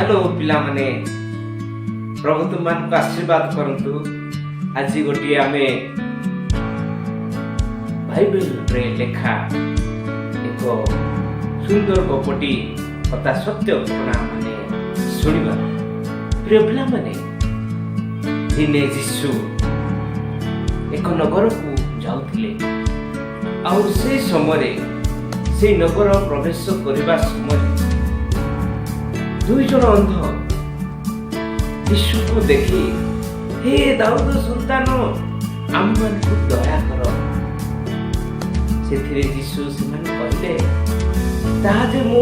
Hello पिला माने प्रभु तुम मान को आशीर्वाद करंतु। आज गोटे आमे बाइबल रे लेखा एक सुंदर गपटी कथा सत्य घटना माने सुनिबा। प्रिय पिला माने दिने यीशु एक नगर को जाउथिले और से समय से नगर प्रवेश करबा समय दुई जन अंध यीशु को देखी हे दाऊद संतान आम मान को दया कर से यीशु से कहले ताजे मु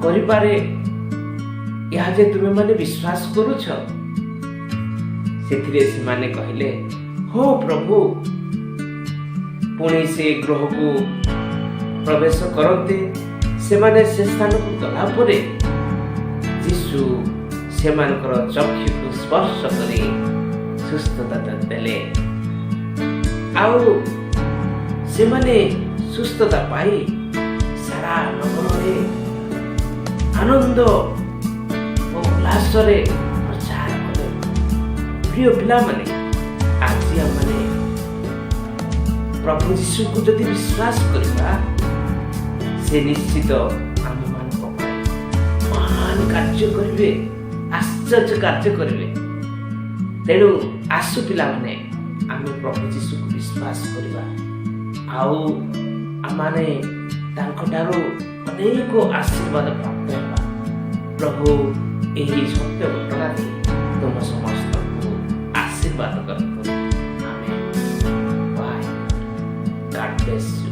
करि पारे या जे तुमे माने विश्वास करूछ। से माने कहले हो प्रभु। पुणी से गृह को प्रवेश करते से माने से स्थान को गला परे यीशु से मानकर चक्षु को स्पर्श करी सुस्थता देले आउ से माने सुस्थता पाई सारा नगर आनंद और उल्लास रे प्रचार कले। प्रिय पिला माने आज माने प्रभु यीशु को यदि विश्वास करबा से निश्चित आम मान महान कार्य करिवे, आश्चर्य कार्य करिवे। तेणु आसु पिला माने आमे प्रभु यीशु को विश्वास करबा आउ आमाने तांकटारो अनेक आशीर्वाद प्राप्त हेबा। प्रभु एही सत्य घटना दे तुम समस्त को आशीर्वाद करत। आमेन। बाय। God bless you.